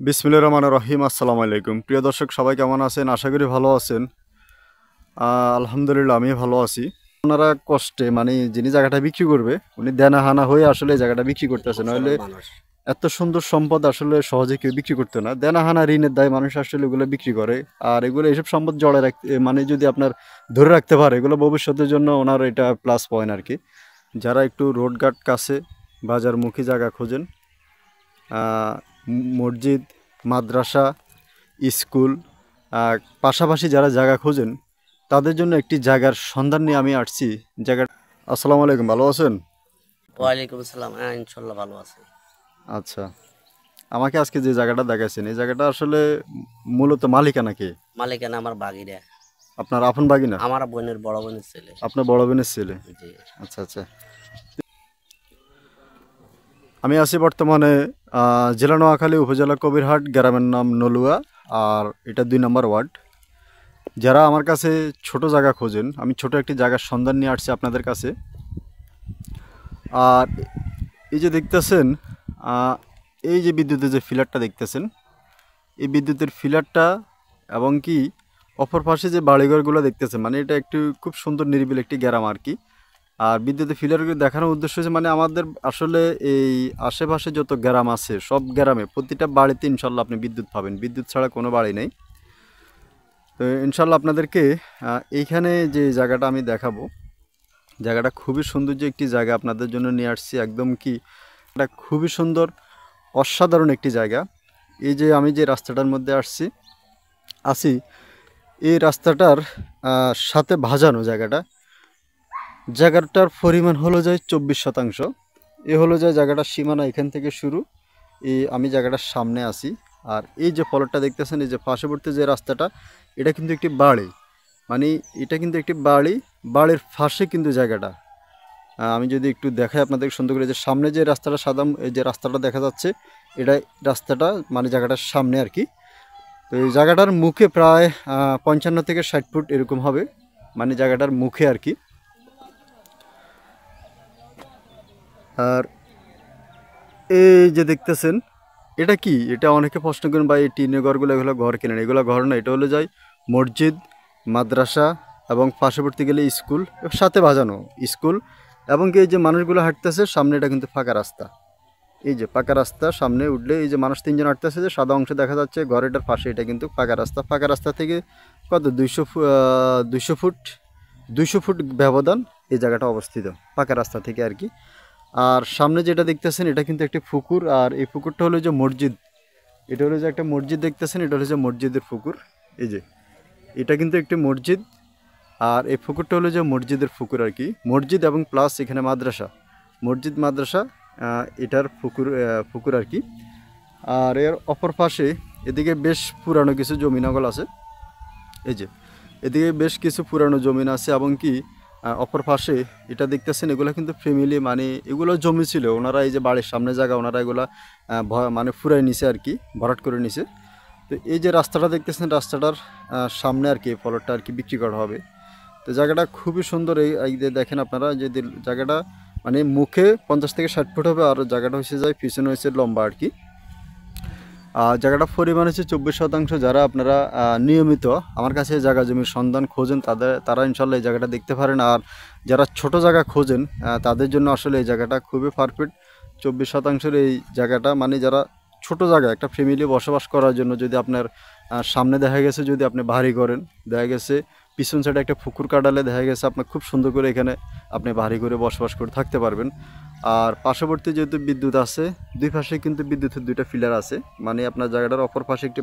বিসমিল্লাহির রহমানির রহিম। আসসালামু আলাইকুম। প্রিয় দর্শক, সবাই কেমন আছেন? আশা করি ভালো আছেন। আলহামদুলিল্লাহ, আমি ভালো আছি। ওনারা কষ্টে মানে যিনি জায়গাটা বিক্রি করবে উনি দেনা হানা হয়ে আসলে এই জায়গাটা বিক্রি করতেছে, নইলে এত সুন্দর সম্পদ আসলে সহজে কেউ বিক্রি করতে না। দেনা হানা ঋণের দায় মানুষ আসলে এগুলো বিক্রি করে। আর এগুলো এইসব সম্পদ জড়ে রাখতে মানে যদি আপনার ধরে রাখতে পারে, এগুলো ভবিষ্যতের জন্য ওনার এটা প্লাস পয়েন্ট আর কি। যারা একটু রোডঘাট কাছে বাজারমুখী জায়গা খোঁজেন, মসজিদ, মাদ্রাসা, স্কুল পাশাপাশি যারা জায়গা খোঁজেন তাদের জন্য একটি জায়গার সন্ধান নিয়ে আমি আসছি। জায়গা আসসালামু আলাইকুম, ভালো আছেন? ওয়ালাইকুম আসসালাম। হ্যাঁ, ইনশাল্লাহ ভালো আছে। আচ্ছা, আমাকে আজকে যে জায়গাটা দেখাচ্ছেন এই জায়গাটা আসলে মূলত মালিকানা কে? মালিকানা আমার বাগিরা, আপনার আপন বাগিনা? আমার বোনের বড় বোনের ছেলে। আপনার বড় বোনের ছেলে? জি। আচ্ছা আচ্ছা। আমি আছি বর্তমানে জেলা নোয়াখালী, উপজেলা কবিরহাট, গ্রামের নাম নলুয়া, আর এটা 2 নম্বর ওয়ার্ড। যারা আমার কাছে ছোট জায়গা খোঁজেন, আমি ছোট একটি জায়গার সন্ধান নিয়ে আসছি আপনাদের কাছে। আর এই যে দেখতেছেন, এই যে বিদ্যুতের যে ফিলারটা দেখতেছেন, এই বিদ্যুতের ফিলারটা এবং কি অপর পাশে যে বাড়িঘরগুলো দেখতেছেন, মানে এটা একটু খুব সুন্দর নিরিবিলি একটি গ্রাম আর কি। আর বিদ্যুতের ফিলারগুলো দেখানোর উদ্দেশ্য হচ্ছে মানে আমাদের আসলে এই আশেপাশে যত গ্রাম আছে সব গ্রামে প্রতিটা বাড়িতে ইনশাল্লাহ আপনি বিদ্যুৎ পাবেন, বিদ্যুৎ ছাড়া কোনো বাড়ি নেই। তো ইনশাল্লাহ আপনাদেরকে এইখানে যে জায়গাটা আমি দেখাবো, জায়গাটা খুবই সৌন্দর্য একটি জায়গা আপনাদের জন্য নিয়ে আসছি। একদম কি এটা খুবই সুন্দর, অসাধারণ একটি জায়গা। এই যে আমি যে রাস্তাটার মধ্যে আছি, এই রাস্তাটার সাথে ভাজানো জায়গাটার পরিমাণ হলো যায় 24%। এ হলো যায় জায়গাটার সীমানা, এখান থেকে শুরু। এই আমি জায়গাটার সামনে আছি। আর এই যে ফলকটা দেখতেছেন, এই যে পার্শ্ববর্তী যে রাস্তাটা, এটা কিন্তু একটি বাড়ি, মানে এটা কিন্তু একটি বাড়ির পাশে কিন্তু জায়গাটা। আমি যদি একটু দেখাই আপনাদের সুন্দর করে, যে সামনে যে রাস্তাটা সাদা, এই যে রাস্তাটা দেখা যাচ্ছে, এটা রাস্তাটা মানে জায়গাটার সামনে আর কি। তো এই জায়গাটার মুখে প্রায় 55 থেকে 60 ফুট এরকম হবে, মানে জায়গাটার মুখে আর কি। আর এই যে দেখতেছেন, এটা কি? এটা অনেকে প্রশ্ন করেন, বা এই টিনের ঘরগুলো এগুলো ঘর কেনেন, এগুলো ঘর না, এটা হলো যায় মসজিদ, মাদ্রাসা এবং পার্শ্ববর্তী গেলে স্কুল, সাথে বাজানো স্কুল। এবং কি এই যে মানুষগুলো হাঁটতেছে সামনে, এটা কিন্তু ফাঁকা রাস্তা। এই যে পাকা রাস্তা, সামনে উঠলে এই যে মানুষ 3 জন হাঁটতেছে, যে সাদা অংশ দেখা যাচ্ছে ঘরেটার পাশে, এটা কিন্তু পাকা রাস্তা। পাকা রাস্তা থেকে কত 200 ফুট ব্যবধান এই জায়গাটা অবস্থিত, পাকা রাস্তা থেকে আর কি। আর সামনে যেটা দেখতেছেন, এটা কিন্তু একটি পুকুর। আর এই পুকুরটা হলো যে মসজিদ, এটা হলো যে একটা মসজিদ দেখতেছেন, এটা হলো যে মসজিদের পুকুর। এই যে এটা কিন্তু একটি মসজিদ, আর এই পুকুরটা হলো যে মসজিদের পুকুর আর কি। মসজিদ এবং প্লাস এখানে মাদ্রাসা, মসজিদ মাদ্রাসা, এটার পুকুর আর কি। আর এর অপর পাশে এদিকে বেশ পুরানো কিছু জমিনগল আছে। এই যে এদিকে বেশ কিছু পুরানো জমিন আছে, এবং কি অপর পাশে এটা দেখতেছেন, এগুলো কিন্তু ফ্যামিলি, মানে এগুলো জমি ছিল, ওনারা এই যে বাড়ির সামনে জায়গা ওনারা এগুলা মানে ফুরাই নিছে আর কি, ভরাট করে নিছে। তো এই যে রাস্তাটা দেখতেছেন, রাস্তাটার সামনে আর কি ফলটা আর কি বিক্রি করা হবে। তো জায়গাটা খুবই সুন্দর। এই যে দেখেন আপনারা, যে জায়গাটা মানে মুখে 50 থেকে 60 ফুট হবে, আর জায়গাটা হচ্ছে যায় পিছনে হচ্ছে লম্বা আর কি। জায়গাটা পরিমাণ হচ্ছে 24%। যারা আপনারা নিয়মিত আমার কাছে জায়গা জমির সন্ধান খোঁজেন, তারা ইনশাল্লাহ এই জায়গাটা দেখতে পারেন। আর যারা ছোট জায়গা খোঁজেন তাদের জন্য আসলে এই জায়গাটা খুবই পারফেক্ট। 24%-এর এই জায়গাটা, মানে যারা ছোট জায়গা একটা ফ্যামিলি বসবাস করার জন্য, যদি আপনার সামনে দেখা গেছে যদি আপনি বাড়ি করেন, দেখা গেছে পিছন সাইডে একটা পুকুর কাটালে দেখা গেছে আপনার খুব সুন্দর করে এখানে আপনি বাড়ি করে বসবাস করে থাকতে পারবেন। আর পার্শ্ববর্তী যেহেতু বিদ্যুৎ আছে, দুই পাশে কিন্তু বিদ্যুতের 2টা ফিলার আছে, মানে আপনার জায়গাটার অপর পাশে একটি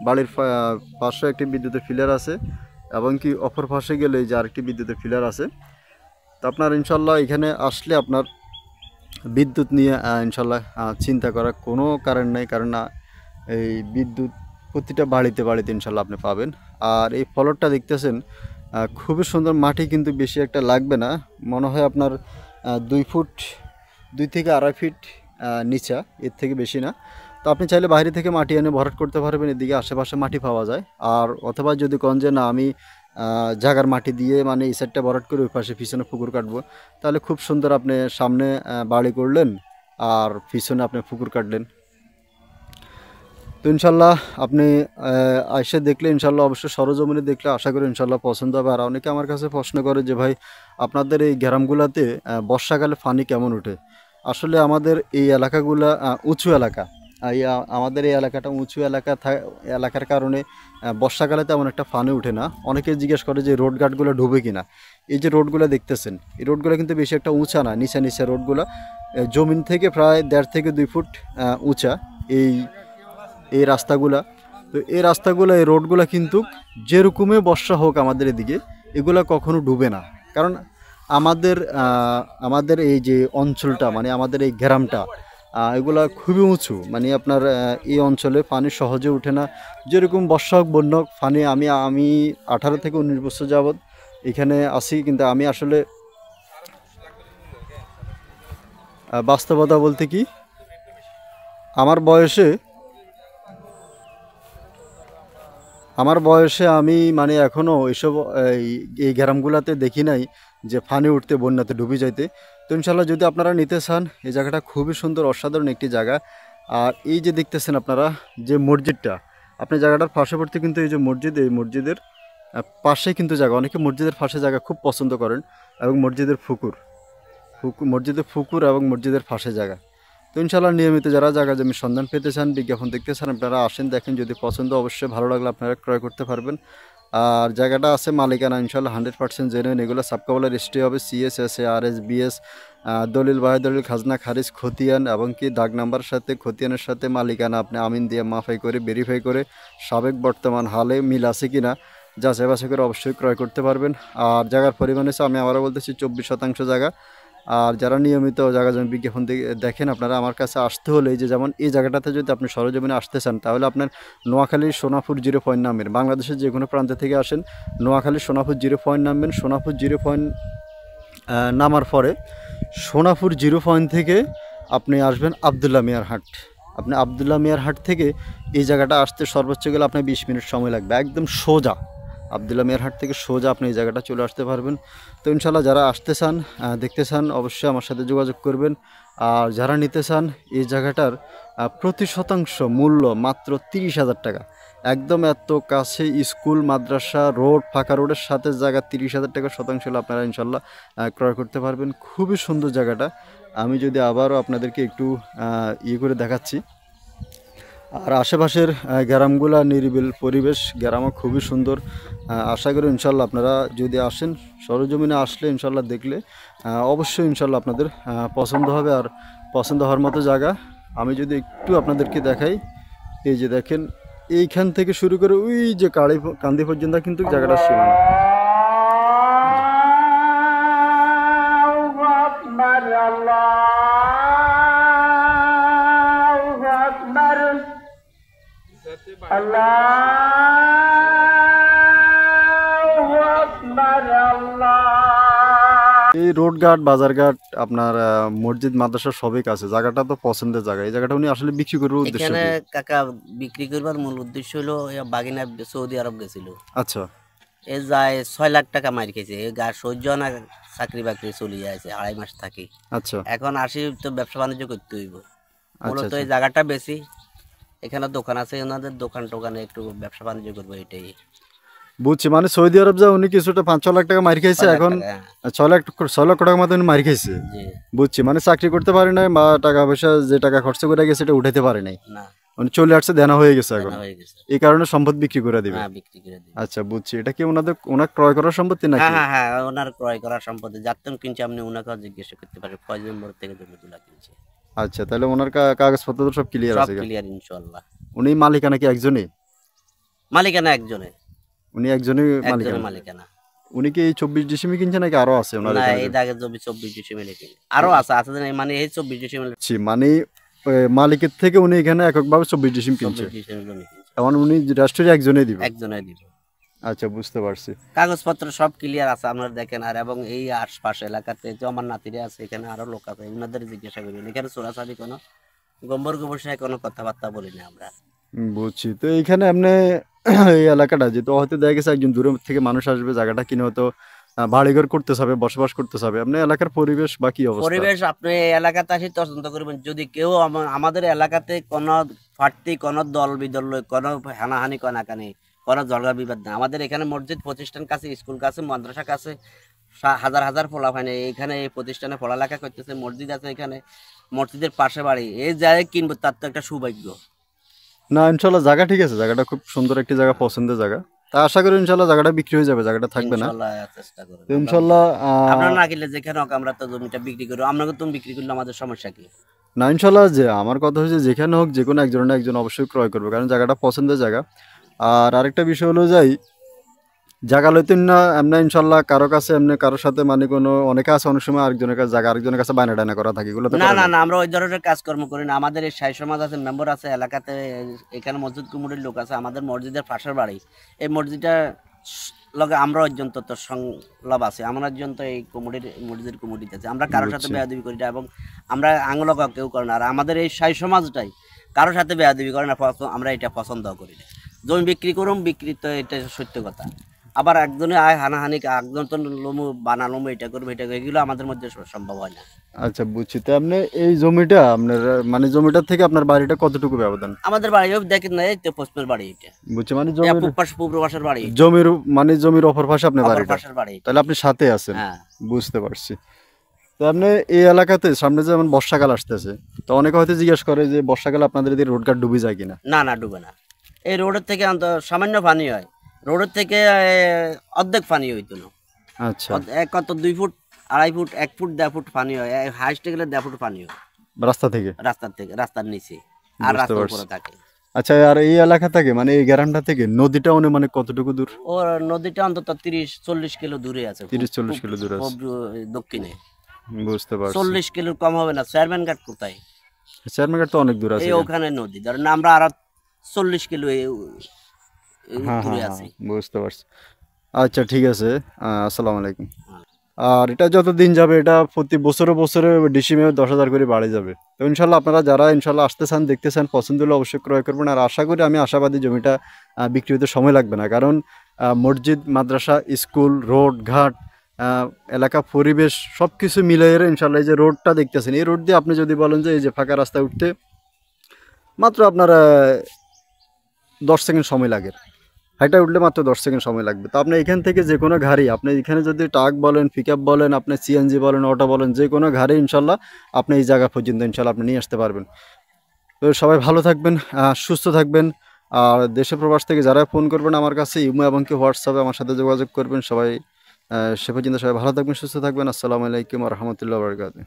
বাড়ির পাশে একটি বিদ্যুতের ফিলার আছে, এবং কি অপর পাশে গেলে যে আরেকটি বিদ্যুতের ফিলার আছে। তো আপনার ইনশাল্লাহ এখানে আসলে আপনার বিদ্যুৎ নিয়ে ইনশাল্লাহ চিন্তা করার কোনো কারণ নেই, কারণ এই বিদ্যুৎ প্রতিটা বাড়িতে বাড়িতে ইনশাল্লাহ আপনি পাবেন। আর এই ফলকটা দেখতেছেন, খুবই সুন্দর। মাটি কিন্তু বেশি একটা লাগবে না, মনে হয় আপনার 2 ফুট, 2 থেকে 2.5 ফিট নিচা, এর থেকে বেশি না। তো আপনি চাইলে বাইরে থেকে মাটি এনে ভরাট করতে পারবেন, এদিকে আশেপাশে মাটি পাওয়া যায়। আর অথবা যদি কোন যে না আমি জাগার মাটি দিয়ে মানে এই সাইডটা ভরাট করে ওই পাশে পিছনে পুকুর কাটবো, তাহলে খুব সুন্দর আপনি সামনে বাড়ি করলেন আর পিছনে আপনি পুকুর কাটলেন। তো ইনশাল্লাহ আপনি আইসে দেখলে ইনশাল্লাহ অবশ্যই সরজমিনে দেখলে আশা করি ইনশাল্লাহ পছন্দ হবে। আর অনেকে আমার কাছে প্রশ্ন করে যে ভাই আপনাদের এই গ্রামগুলোতে বর্ষাকালে পানি কেমন ওঠে। আসলে আমাদের এই এলাকাগুলা উঁচু এলাকা। আমাদের এই এলাকাটা উঁচু এলাকার কারণে বর্ষাকালে তেমন একটা পানি ওঠে না। অনেকে জিজ্ঞেস করে যে রোডঘাটগুলো ডুবে কিনা। এই যে রোডগুলো দেখতেছেন এই রোডগুলো কিন্তু বেশি একটা উঁচা না, নিচে নিচে রোডগুলো জমিন থেকে প্রায় 1.5 থেকে 2 ফুট উঁচা এই এই রাস্তাগুলা। তো এই রাস্তাগুলো এই রোডগুলো কিন্তু যেরকমই বর্ষা হোক আমাদের এদিকে এগুলা কখনো ডুবে না। কারণ আমাদের এই যে অঞ্চলটা মানে আমাদের এই গ্রামটা এগুলা খুবই উঁচু, মানে আপনার এই অঞ্চলে পানি সহজে ওঠে না। যেরকম বর্ষা হোক বন্যা হোক পানি আমি 18 থেকে 19 বছর যাবৎ এখানে আছি, কিন্তু আমি আসলে বাস্তবতা বলতে কি আমার বয়সে আমি মানে এখনও এইসব এই গ্রামগুলোতে দেখি নাই যে পানি উঠতে বন্যাতে ডুবে যাইতে। তো ইনশাল্লাহ যদি আপনারা নিতে চান এই জায়গাটা খুবই সুন্দর অসাধারণ একটি জায়গা। আর এই যে দেখতেছেন আপনারা যে মসজিদটা, আপনি জায়গাটার পার্শ্ববর্তী কিন্তু এই যে মসজিদ, এই মসজিদের পাশে কিন্তু জায়গা, অনেকে মসজিদের পাশে জায়গা খুব পছন্দ করেন এবং মসজিদের পুকুর এবং মসজিদের পাশে জায়গা। তো ইনশাল্লাহ নিয়মিত যারা জায়গা জমি সন্ধান পেতে চান, বিজ্ঞাপন দেখতে চান, আপনারা আসেন দেখেন, যদি পছন্দ অবশ্যই ভালো লাগলে আপনারা ক্রয় করতে পারবেন। আর জায়গাটা আছে মালিকানা ইনশাল্লাহ 100% জেনুইন। এগুলো সাবকাবলা রেজিস্ট্রি হবে, CSSA RS BS, দলিল বাহে দলিল, খাজনা খারিজ, খতিয়ান এবং কি দাগ নাম্বার সাথে খতিয়ানের সাথে মালিকানা আপনি আমিন দিয়ে মাফাই করে ভেরিফাই করে সাবেক বর্তমান হালে মিল আছে কিনা যাচাই বাছাই করে অবশ্যই ক্রয় করতে পারবেন। আর জায়গার পরিমাণ হচ্ছে আমি আবারও বলতেছি 24% জায়গা। আর যারা নিয়মিত জায়গা জমি বিজ্ঞাপন দেখেন আপনারা আমার কাছে আসতে হলে এই যে যেমন এই জায়গাটাতে যদি আপনি সরজমিনে আসতে চান তাহলে আপনার নোয়াখালীর সোনাপুর 0 পয়েন্ট নামবেন। বাংলাদেশের যে কোনো প্রান্ত থেকে আসেন নোয়াখালীর সোনাপুর 0 পয়েন্ট নামবেন। সোনাপুর 0 পয়েন্ট নামার পরে সোনাপুর 0 পয়েন্ট থেকে আপনি আসবেন আবদুল্লাহ মিয়ার হাট। আপনি আবদুল্লাহ মিয়ার হাট থেকে এই জায়গাটা আসতে সর্বোচ্চ গেলে আপনার 20 মিনিট সময় লাগবে। একদম সোজা আবদুল্লাহ মিয়ার হাট থেকে সোজা আপনি এই জায়গাটা চলে আসতে পারবেন। তো ইনশাল্লাহ যারা আসতে চান দেখতে চান অবশ্যই আমার সাথে যোগাযোগ করবেন। আর যারা নিতে চান এই জায়গাটার প্রতি শতাংশ মূল্য মাত্র 30,000 টাকা। একদম এত কাছে স্কুল মাদ্রাসা রোড ফাঁকা রোডের সাথে জায়গা 30,000 টাকা শতাংশ হলে আপনারা ইনশাল্লাহ ক্রয় করতে পারবেন। খুবই সুন্দর জায়গাটা। আমি যদি আবারও আপনাদেরকে একটু করে দেখাচ্ছি। আর আশেপাশের গ্রামগুলা নিরিবিল পরিবেশ, গ্রামও খুবই সুন্দর। আশা করি ইনশাল্লাহ আপনারা যদি আসেন সরজমিনে আসলে ইনশাল্লাহ দেখলে অবশ্যই ইনশাল্লাহ আপনাদের পছন্দ হবে। আর পছন্দ হওয়ার মতো জায়গা আমি যদি একটু আপনাদেরকে দেখাই, এই যে দেখেন এইখান থেকে শুরু করে ওই যে কান্দি পর্যন্ত কিন্তু জায়গাটার সীমানা। এই রোডঘাট বাজারঘাট আপনার মসজিদ মাদ্রাসা সবই কাছে। জায়গাটা তো পছন্দের জায়গা। এই জায়গাটা উনি আসলে বিক্রি করার উদ্দেশ্য এখানে কি? কাকা বিক্রি করবার মূল উদ্দেশ্য হলো বাগিনা সৌদি আরব গেছিল। আচ্ছা এ যায় 6 লাখ টাকা মার খেয়েছে। এ গা সহ্য না, চাকরি বাকরি চলে যাচ্ছে, 2.5 মাস থাকি। আচ্ছা এখন আসি তো ব্যবসা বাণিজ্য করতে হইব। মূলত আচ্ছা এই জায়গাটা বেশি, এখানে দোকান আছে, ওনাদের টোকানে একটু ব্যবসা বাণিজ্য করবো এটাই। বুঝছি। মানে সৌদি আরব যা উনি কিছুটা 5-6 লাখ টাকা মার খাইছে, 6 লাখ এখন টাকা, হ্যাঁ। 6 লক্ষ টাকা মতো উনি মার খাইছে। জি বুঝছি। মানে চাকরি করতে পারে নাই বা টাকা পয়সা যে টাকা খরচ করে গেছে এটা উঠাইতে পারে নাই, না, উনি চলে আসছে, দেনা হয়ে গেছে এখন, জানা হয়ে গেছে। এই কারণে সম্পদ বিক্রি করে দিবে। হ্যাঁ, বিক্রি করে দিবে। আচ্ছা বুঝছি। এটা কি ওনার ক্রয় করার সম্পত্তি হ্যাঁ নাকি? হ্যাঁ হ্যাঁ, ওনার ক্রয় করার সম্পত্তি। যাতেন কিনছে আপনি ওনাকে জিজ্ঞাসা করতে পারেন কয় নম্বর থেকে জমিগুলা কিনছে। আচ্ছা, তাহলে ওনার কাগজপত্র তো সব ক্লিয়ার সব আছে? ক্লিয়ার ইনশাআল্লাহ। উনি মালিকানা কি একজনই? মালিকানা একজনে, উনি একজনই একজনের মালিকানা? মালিকানা। উনি কি এই 24 ডিসিমি কিনছে নাকি আরো আছে ওনার না, এখানে? এই দাগে জমি 24 ডিসিমেলে কিনে আরো আছে মানে এই 24 ডিসিমেলে মানে মালিকের থেকে উনি এখানে এককভাবে 24 ডিসিমি কিনছে, 24 ডিসিমেল জমি কিনছে। এখন উনি রাষ্ট্রের একজনই দিবে? একজনে দিব। আচ্ছা বুঝতে পারছি। কাগজপত্র সব ক্লিয়ার আছে আপনারা দেখেন। আর এবং এই আশপাশ এলাকাতে যে আমার নাতিরা আছে, এখানে আরো লোক আছে, ওনাদের জিজ্ঞাসা করবেন। এখানে চোরাচারি কোনো গম্বর গোবরসায় কোনো কথাবার্তা বলি না আমরা। বুঝছি। তো এইখানে আপনি এই এলাকাটা যেহেতু হয়তো দেখা গেছে একজন দূর থেকে মানুষ আসবে জায়গাটা কিনে হয়তো বাড়িঘর করতে হবে, বসবাস করতে হবে, আপনি এলাকার পরিবেশ বা কি অবস্থা? পরিবেশ আপনি এই এলাকাতে আসি তদন্ত করবেন। যদি কেউ আমাদের এলাকাতে কোনো ফাটতি কোনো দল বিদল কোনো হানাহানি কনাকানি কোনো ঝগড়া বিবাদ না। আমাদের এখানে মসজিদ প্রতিষ্ঠান কাছে, স্কুল কাছে, মাদ্রাসা কাছে, হাজার হাজার পোলাপান এখানে এই প্রতিষ্ঠানে পড়ালেখা করতেছে। মসজিদ আছে এখানে, মসজিদের পাশে বাড়ি। এই জায়গায় কিনবো তার তো একটা সৌভাগ্য। না ইনশাল্লাহ জায়গা ঠিক আছে, জায়গাটা খুব সুন্দর একটি জায়গা, পছন্দের জায়গা। তা আশা করি ইনশাল্লাহ জায়গাটা বিক্রি হয়ে যাবে, জায়গাটা থাকবে না ইনশাল্লাহ চেষ্টা করবো। তো ইনশাল্লাহ। আপনারা না কিনলে যেখানে হোক আমরা তো জমিটা বিক্রি করবো। আপনাকে তুমি বিক্রি করলে আমাদের সমস্যা কি? না ইনশাল্লাহ, যে আমার কথা হচ্ছে যেখানে হোক যে কোনো একজন না একজন অবশ্যই ক্রয় করবে, কারণ জায়গাটা পছন্দের জায়গা। আর আরেকটা বিষয় হলো যাই, জায়গা লইতেন না এমনি ইনশাল্লাহ কারো কাছে এমনি কারোর সাথে মানে কোনো অনেকে আছে অনেক সময় আরেকজনের কাছে জায়গা আরেকজনের কাছে বায়না টায়না করা থাকে, এগুলো তো না করা না যায় না, আমরা ওই ধরনের কাজকর্ম করি না। আমাদের এই সাই সমাজ আছে, মেম্বার আছে এলাকাতে, এখানে মসজিদ কমিটির লোক আছে। আমাদের মসজিদের পাশের বাড়ি, এই মসজিদটা লগে আমরা অত্যন্ত সংলাভ আছে। আমরা অত্যন্ত এই মসজিদের কমিটিতে আছে। আমরা কারোর সাথে বুঝছি। বেয়াদবি করি না এবং আমরা আঙুলক কেউ করে না। আর আমাদের এই সাই সমাজটাই কারোর সাথে বেয়াদবি করে না, আমরা এটা পছন্দ করি না। জমি বিক্রি করুম, বিক্রি তো এটা সত্য কথা। আবার একজনে আয় হানাহানি, একজন তো লমু বানালমু, এটা করবো এটা করবো, এগুলো আমাদের মধ্যে সম্ভব হয় না। আচ্ছা বুঝছি। তো আপনি এই জমিটা আপনার মানে জমিটার থেকে আপনার বাড়িটা কতটুকু ব্যবধান? আমাদের বাড়ি দেখেন না, এই তো পশ্চিমের বাড়ি এটা। বুঝছি, মানে পূর্ব পাশের বাড়ি, জমির মানে জমির অপর পাশে আপনার অপর বাড়িটা, পাশের বাড়ি। তাহলে আপনি সাথে আছেন। হ্যাঁ, বুঝতে পারছি। তো আপনি এই এলাকাতে সামনে যেমন বর্ষাকাল আসতেছে, তো অনেকে হয়তো জিজ্ঞেস করে যে বর্ষাকালে আপনাদের এদিকে রোডঘাট ডুবে যায় কিনা? না না, ডুবে না। এই রোডের থেকে সামান্য পানি হয়। রোডের থেকে অর্ধেক পানি হইতো না। আচ্ছা, কত 2 ফুট 2.5 ফুট 1 ফুট 1.5 ফুট পানি হয়। হাইস্টে গেলে 1.5 ফুট পানি হয় রাস্তা থেকে? রাস্তার থেকে, রাস্তার নিচে আর বুঝতে রাস্তার পারছি। উপরে থাকে। আচ্ছা, আর এই এলাকা থেকে মানে এই গ্রামটা থেকে নদীটা মানে কতটুকু দূর? ও নদীটা অন্তত 30-40 কিলো দূরে আছে। 30-40 কিলো দূর আছে। দক্ষিণে বুঝতে পারছি। 40 কিলোর কম হবে না। চেয়ারম্যান ঘাট কোথায়? চেয়ারম্যান তো অনেক দূর আছে। এই ওখানে নদী, ধরেন আমরা আরো 40 কিলো হ্যাঁ দূরে হ্যাঁ আছি। হ্যাঁ, বুঝতে পারছি। আচ্ছা ঠিক আছে, আসসালামু আলাইকুম। আর এটা যত দিন যাবে এটা প্রতি বছরে বছরে ডিসিমে 10,000 করে বাড়ে যাবে। তো ইনশাল্লাহ আপনারা যারা ইনশাল্লাহ আসতে চান, দেখতে চান, পছন্দ হলে অবশ্যই ক্রয় করবেন। আর আশা করি, আমি আশাবাদী জমিটা বিক্রি হতে সময় লাগবে না, কারণ মসজিদ, মাদ্রাসা, স্কুল, রোড ঘাট, এলাকা, পরিবেশ সব কিছু মিলিয়ে ইনশাল্লাহ এই যে রোডটা দেখতেছেন, এই রোড দিয়ে আপনি যদি বলেন যে এই যে ফাঁকা রাস্তায় উঠতে মাত্র আপনার 10 সেকেন্ড সময় লাগে, হাইটা উঠলে মাত্র 10 সেকেন্ড সময় লাগবে। তো আপনি এখান থেকে যে কোনো গাড়ি, আপনি এখানে যদি ট্রাক বলেন, পিক আপ বলেন, আপনি সিএনজি বলেন, অটো বলেন, যে কোনো গাড়ি ইনশাল্লাহ আপনি এই জায়গা পর্যন্ত ইনশাল্লাহ আপনি নিয়ে আসতে পারবেন। তো সবাই ভালো থাকবেন, সুস্থ থাকবেন। আর দেশে প্রবাস থেকে যারা ফোন করবেন আমার কাছে, ইমো এবং কি হোয়াটসঅ্যাপে আমার সাথে যোগাযোগ করবেন। সবাই সে পর্যন্ত সবাই ভালো থাকবেন, সুস্থ থাকবেন। আসসালামু আলাইকুম ওয়া রাহমাতুল্লাহি ওয়া বারাকাতুহু।